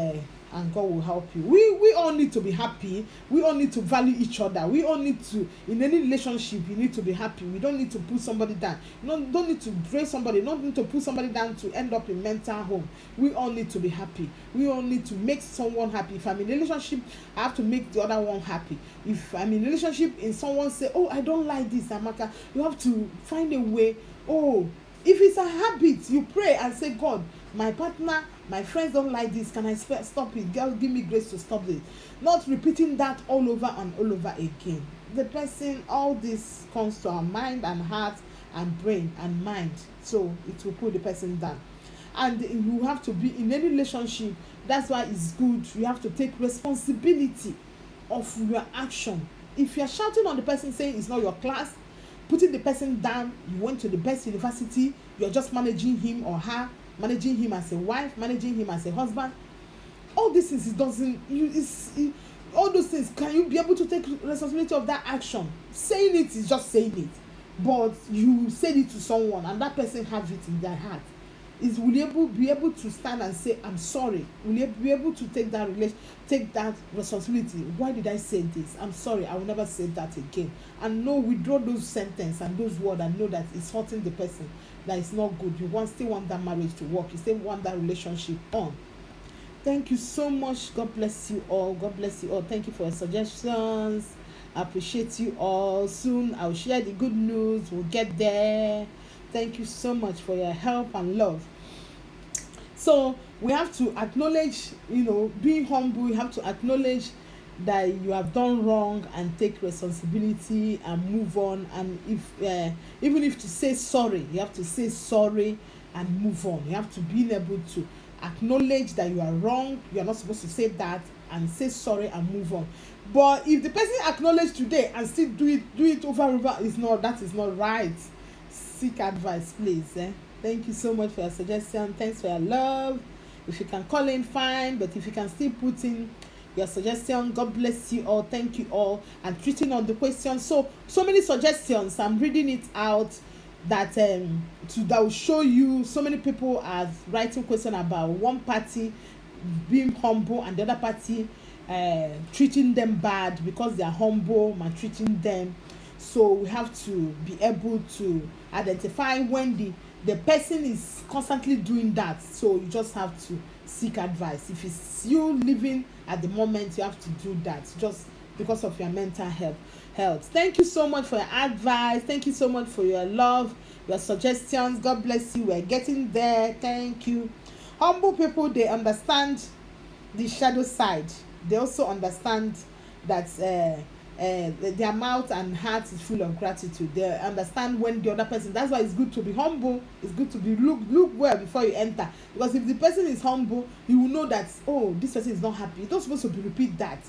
God will help you. We all need to be happy. We all need to value each other. We all need to, in any relationship, you need to be happy. We don't need to put somebody down. Don't need to drain somebody. Don't need to put somebody down to end up in mental home. We all need to be happy. We all need to make someone happy. If I'm in a relationship, I have to make the other one happy. If I'm in a relationship and someone say, oh, I don't like this, Amaka, you have to find a way. Oh, if it's a habit, you pray and say, God, my partner, my friends don't like this, can I stop it? God, give me grace to stop it. Not repeating that all over and all over again. The person, all this comes to our mind and heart and brain and mind, so it will put the person down. And you have to be in any relationship. That's why it's good. You have to take responsibility of your action. If you're shouting on the person saying it's not your class, putting the person down, you went to the best university, you're just managing him or her, managing him as a wife, managing him as a husband, all these things, all those things, can you be able to take responsibility of that action? Saying it is just saying it, but you said it to someone and that person have it in their heart. Will you be able to stand and say, I'm sorry? Will you be able to take that responsibility? Why did I say this? I'm sorry, I will never say that again. And withdraw those sentences and those words and know that it's hurting the person, that it's not good. You still want that marriage to work. You still want that relationship on. Thank you so much. God bless you all. God bless you all. Thank you for your suggestions. I appreciate you all. Soon I'll share the good news. We'll get there. Thank you so much for your help and love. So we have to acknowledge, being humble. You have to acknowledge that you have done wrong and take responsibility and move on. And even if to say sorry, you have to say sorry and move on. You have to be able to acknowledge that you are wrong. You are not supposed to say that, and say sorry and move on. But if the person acknowledge today and still do it over and over, that is not right. Seek advice, please. Thank you so much for your suggestion. Thanks for your love. If you can call in, fine, but if you can still put in your suggestion, God bless you all. Thank you all. And treating on the questions, so many suggestions, I'm reading it out, that will show you. So many people are writing questions about one party being humble and the other party treating them bad because they are humble, maltreating them. So we have to be able to identify when the person is constantly doing that. So you just have to seek advice. If it's you living at the moment, you have to do that just because of your mental health. Thank you so much for your advice. Thank you so much for your love, your suggestions. God bless you. We're getting there. Thank you. Humble people, they understand the shadow side. They also understand that their mouth and heart is full of gratitude. They understand when the other person, that's why it's good to be humble. It's good to be look well before you enter, because if the person is humble, you will know that, oh, this person is not happy. You're not supposed to repeat that.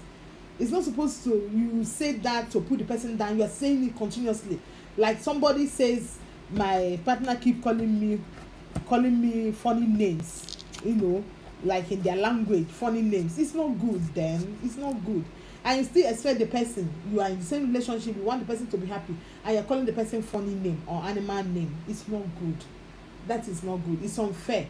It's not supposed to, you say that to put the person down. You are saying it continuously. Like somebody says, my partner keep calling me funny names, like in their language, funny names. It's not good. Then it's not good. And you still expect the person, you are in the same relationship, you want the person to be happy, and you're calling the person funny name or animal name. It's not good. That is not good. It's unfair.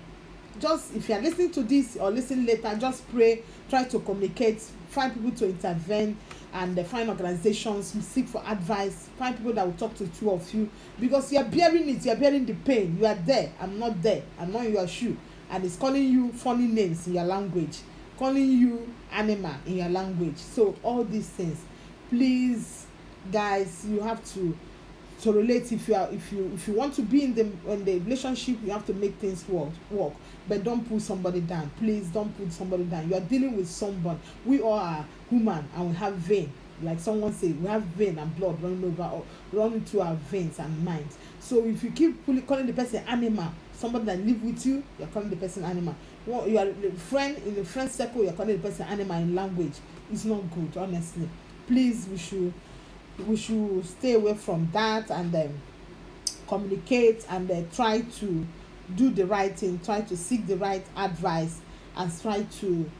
Just, if you are listening to this or listen later, just pray, try to communicate, find people to intervene, and find organizations, seek for advice, find people that will talk to two of you, because you are bearing it, you are bearing the pain. You are there, I'm not there, I'm not in your shoe, and it's calling you funny names in your language, calling you animal in your language. So all these things, please guys, you have to relate. If you want to be in the relationship, you have to make things work, but don't put somebody down. Please don't put somebody down. You are dealing with someone. We all are human and we have vein, like someone said, we have vein and blood running through our veins and minds. So if you keep calling the person animal, somebody that live with you, you're calling the person animal. You are a friend in the friend circle, you're calling the person animal in language. It's not good, honestly. Please, we should stay away from that, and communicate, and try to do the right thing, try to seek the right advice, and try to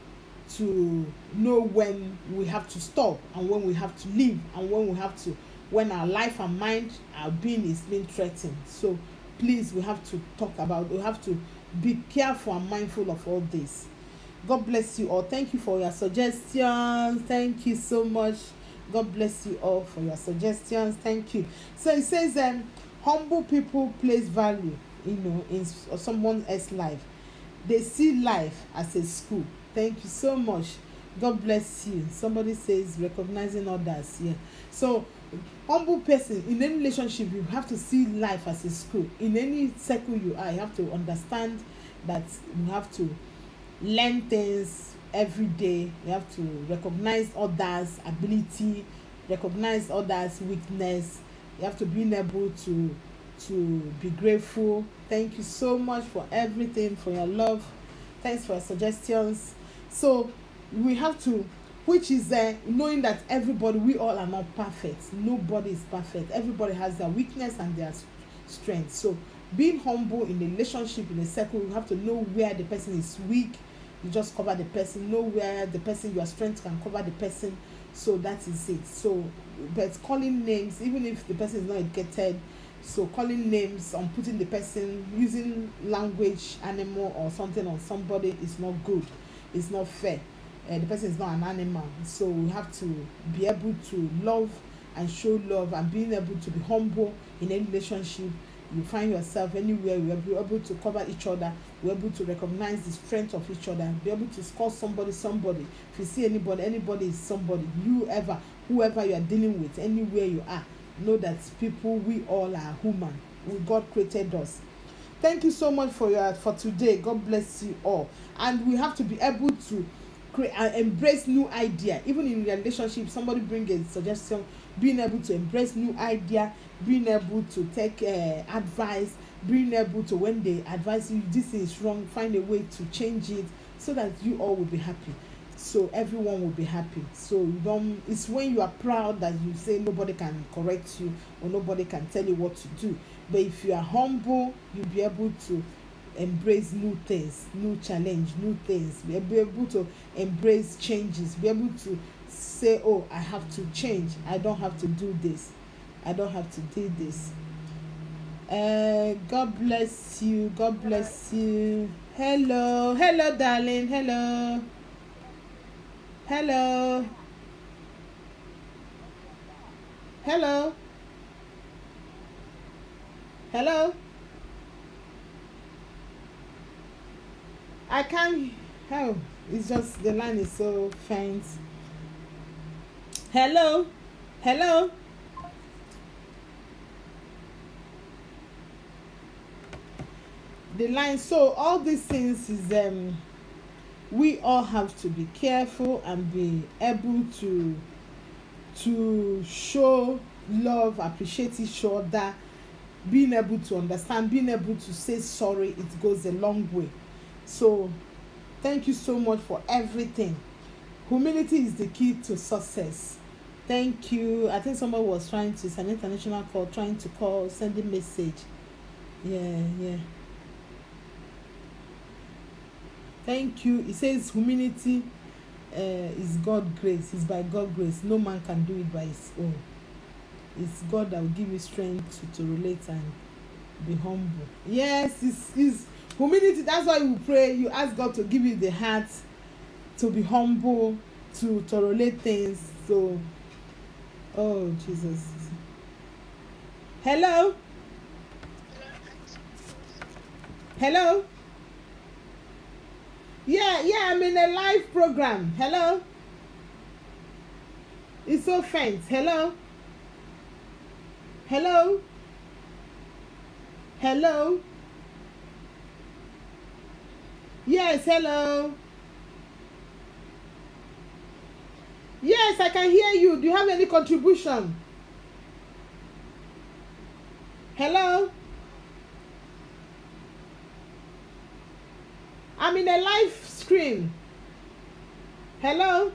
know when we have to stop and when we have to leave, and when our life and mind, our being is being threatened. So please, we have to talk about, we have to be careful and mindful of all this. God bless you all. Thank you for your suggestions. Thank you so much. God bless you all for your suggestions. Thank you. So it says, humble people place value, in someone else's life. They see life as a school. Thank you so much. God bless you. Somebody says recognizing others. Yeah. So humble person in any relationship, you have to see life as a school. In any circle you are, you have to understand that you have to learn things every day. You have to recognize others' ability, recognize others' weakness. You have to be able to be grateful. Thank you so much for everything, for your love. Thanks for your suggestions. So we have to, which is knowing that everybody, we all are not perfect. Nobody is perfect. Everybody has their weakness and their strength. So being humble in a relationship, in a circle, you have to know where the person is weak. You just cover the person. Know where the person, your strength can cover the person. So that is it. So, but calling names, even if the person is not educated, so calling names on putting the person, using language, animal or something on somebody is not good. It's not fair. The person is not an animal. So we have to be able to love and show love, and being able to be humble in any relationship. You find yourself anywhere, we are able to cover each other, we're able to recognize the strength of each other, be able to call somebody. If you see anybody is somebody. Whoever you are dealing with, anywhere you are, know that people, we all are human. God created us. Thank you so much for today. God bless you all. And we have to be able to embrace new idea. Even in relationship, somebody bring a suggestion, being able to embrace new idea, being able to take advice, being able to, when they advise you this is wrong, find a way to change it, so that you all will be happy, so everyone will be happy. So you don't, it's when you are proud that you say nobody can correct you or nobody can tell you what to do. But if you are humble, you'll be able to embrace new things, new challenge, new things, be able to embrace changes, be able to say, oh, I have to change, I don't have to do this, I don't have to do this. God bless you. God bless you. Hello, darling. Hello. I can't. Oh, it's just the line is so faint. Hello. The line. So all these things is we all have to be careful and be able to show love, appreciate each other, being able to understand, being able to say sorry. It goes a long way. So thank you so much for everything. Humility is the key to success. Thank you. I think someone was trying to, it's an international call, trying to call, sending message. Yeah. Thank you. It says humility is God grace. It's by God grace. No man can do it by his own. It's God that will give you strength to relate and be humble. Yes, it's humility. That's why you pray. You ask God to give you the heart to be humble, to relate things. So, oh Jesus. Hello. Yeah, I'm in a live program. Hello. It's so faint. Hello. Yes, hello. Yes, I can hear you. Do you have any contribution? Hello. I'm in a live stream. Hello.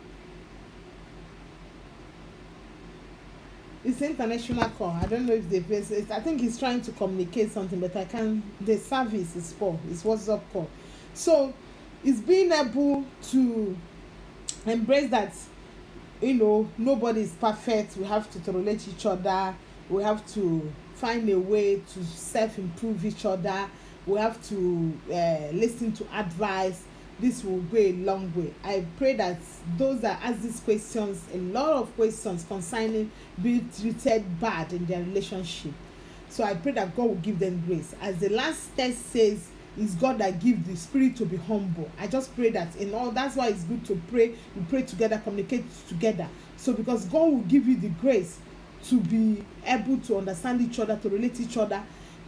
It's international call. I don't know if the person, I think he's trying to communicate something, but I can't. The service is poor. It's WhatsApp call. So it's being able to embrace that, nobody is perfect. We have to tolerate each other. We have to find a way to self-improve each other. We have to listen to advice. This will go a long way. I pray that those that ask these questions, a lot of questions concerning being treated bad in their relationship, so I pray that God will give them grace. As the last text says, it's God that gives the spirit to be humble. I just pray that in all, that's why it's good to pray. We pray together, communicate together. So because God will give you the grace to be able to understand each other, to relate each other,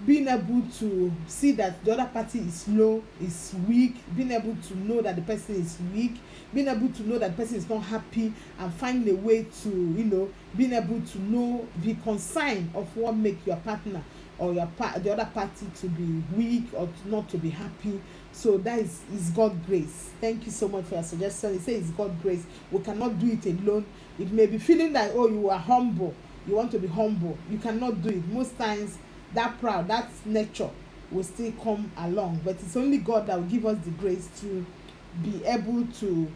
being able to see that the other party is low, is weak, being able to know that the person is weak, being able to know that the person is not happy, and find a way to, being able to know, be concerned of what make your partner or the other party to be weak or not to be happy. So that is God's grace. Thank you so much for your suggestion. He says it's God's grace. We cannot do it alone. It may be feeling like, oh, you are humble, you want to be humble. You cannot do it. Most times that pride, that nature will still come along, but it's only God that will give us the grace to be able to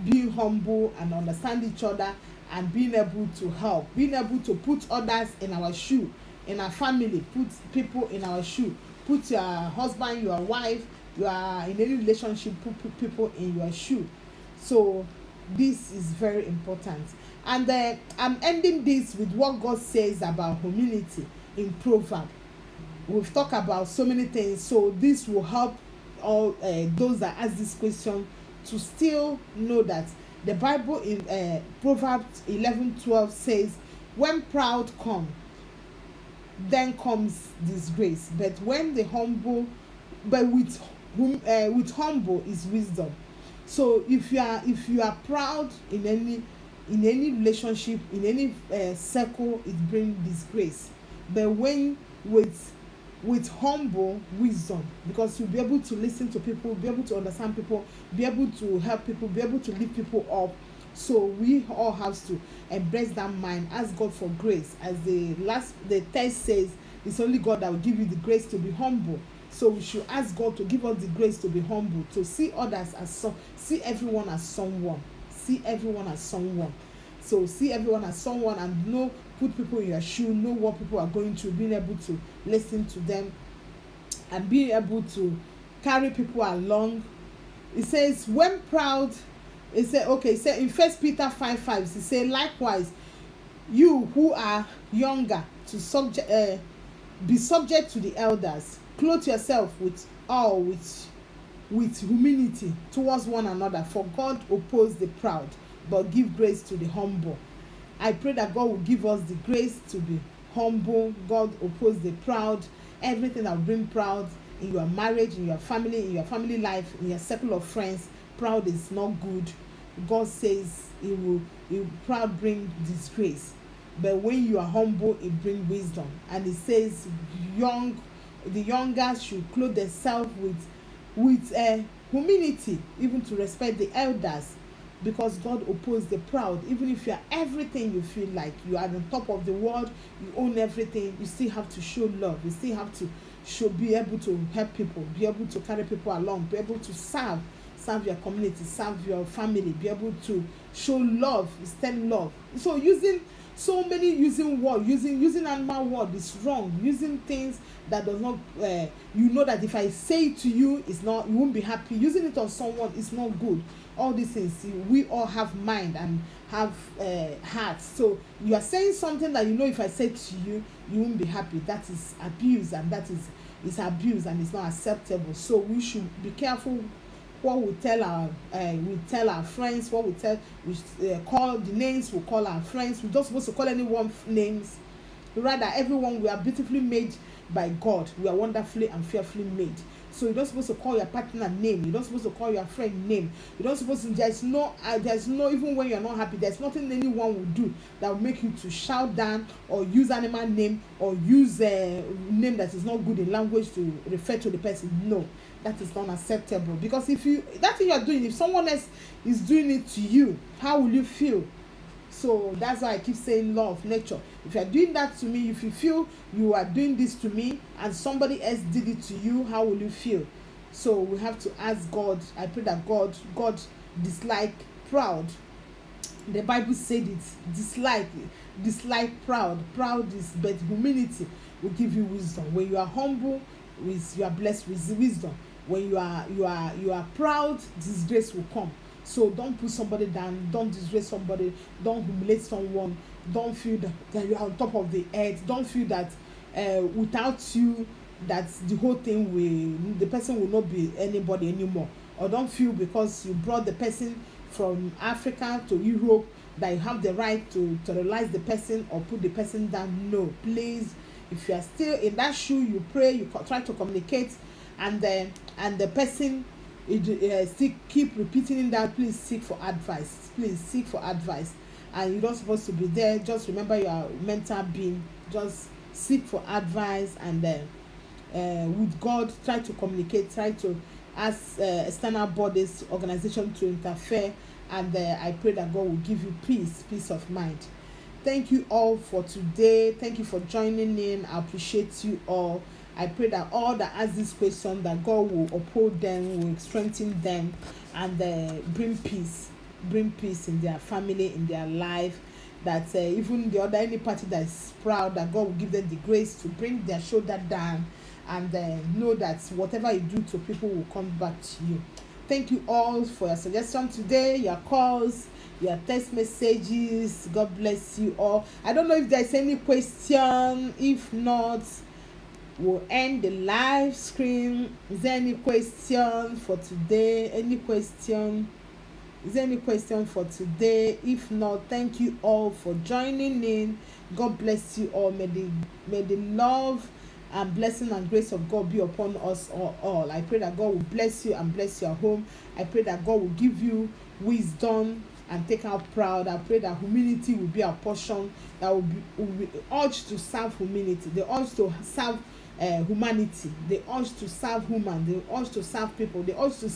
be humble and understand each other, and being able to help, being able to put others in our shoe, in our family, put people in our shoe, put your husband, your wife, you are in any relationship, put people in your shoe. So this is very important. And I'm ending this with what God says about humility in Proverbs. We've talked about so many things, so this will help all those that ask this question to still know that the Bible in Proverbs 11:12 says, when proud come, then comes disgrace, but when the humble, but with humble is wisdom. So if you are proud in any relationship, in any circle, it brings disgrace. But when with humble wisdom, because you'll be able to listen to people, be able to understand people, be able to help people, be able to lift people up. So we all have to embrace that mind, ask God for grace. As the text says, it's only God that will give you the grace to be humble. So we should ask God to give us the grace to be humble, to see others as see everyone as someone. See everyone as someone. So see everyone as someone, and put people in your shoe, know what people are going through, being able to listen to them, and being able to carry people along. It says, when proud, it said in 1 Peter 5:5, it says, likewise, you who are younger, to be subject to the elders. Clothe yourself with humility towards one another, for God opposes the proud, but give grace to the humble. I pray that God will give us the grace to be humble. God opposes the proud. Everything that will bring proud in your marriage, in your family life, in your circle of friends, proud is not good. God says proud bring disgrace, but when you are humble, it brings wisdom. And it says the younger should clothe themselves with humility, even to respect the elders, because God opposes the proud. Even if you are everything, you feel like you are on top of the world, you own everything, you still have to show love. You still have to be able to help people, be able to carry people along, be able to serve your community, serve your family, be able to show love, extend love. So using word, using animal word is wrong. Using things that does not that if I say it to you, it's not, you won't be happy. Using it on someone is not good. All these things, we all have mind and have heart. So you are saying something that if I say it to you, you won't be happy. That is abuse, and that is abuse, and it's not acceptable. So we should be careful what we tell our friends, what we call the names we call our friends. We're not supposed to call anyone names. Rather, everyone, we are beautifully made by God. We are wonderfully and fearfully made. So you're not supposed to call your partner name. You're not supposed to call your friend name. You're not supposed to. There's no even when you're not happy, there's nothing anyone will do that will make you to shout down or use animal name or use a name that is not good in language to refer to the person. No, that is not acceptable. Because that thing you're doing, if someone else is doing it to you, how will you feel? So that's why I keep saying law of nature. If you're doing that to me, if you feel you are doing this to me and somebody else did it to you, how will you feel? So we have to ask God. I pray that God dislike proud The Bible said it. Dislike proud. Proud is, but humility will give you wisdom. When you are humble, you are blessed with wisdom. When you are proud, disgrace will come. So don't put somebody down. Don't disgrace somebody. Don't humiliate someone. Don't feel that you are on top of the earth. Don't feel that without you, that the person will not be anybody anymore. Or don't feel because you brought the person from Africa to Europe that you have the right to terrorize the person or put the person down. No, please, if you are still in that shoe, you pray, you try to communicate, and the person still keep repeating that. Please seek for advice. Please seek for advice. And you're not supposed to be there. Just remember you are a mental being. Just seek for advice, and with God, try to communicate, try to ask external bodies, organization to interfere, and I pray that God will give you peace of mind. Thank you all for today. Thank you for joining in. I appreciate you all. I pray that all that ask this question, that God will uphold them, will strengthen them, and bring peace in their family, in their life. That even the other any party that is proud, that God will give them the grace to bring their shoulder down, and know that whatever you do to people will come back to you. Thank you all for your suggestion today, your calls, your text messages. God bless you all. I don't know if there's any question. If not, we'll end the live stream. Is there any question for today? Any question? Is there any question for today? If not, thank you all for joining in. God bless you all. May the love and blessing and grace of God be upon us all. I pray that God will bless you and bless your home. I pray that God will give you wisdom and take out proud. I pray that humility will be our portion. That will be urge to serve humility. The urge to serve humanity. The urge to serve human. The urge to serve people. The urge to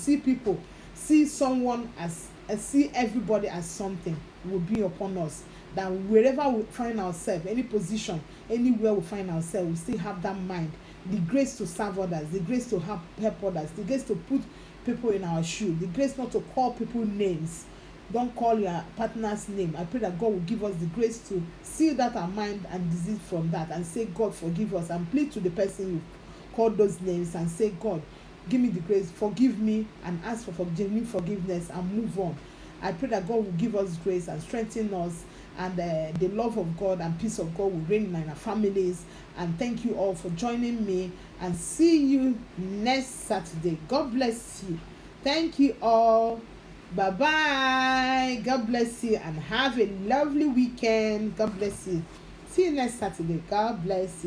see someone as see everybody as something will be upon us. That wherever we find ourselves, any position, anywhere we find ourselves, we still have that mind, the grace to serve others, the grace to help others, the grace to put people in our shoe, the grace not to call people names. Don't call your partner's name. I pray that God will give us the grace to seal that our mind and disease from that, and say, God, forgive us, and plead to the person you called those names and say, God, give me the grace, forgive me, and ask for genuine forgiveness and move on. I pray that God will give us grace and strengthen us, and the love of God and peace of God will reign in our families. And thank you all for joining me, and see you next Saturday. God bless you. Thank you all. Bye bye. God bless you, and have a lovely weekend. God bless you. See you next Saturday. God bless you.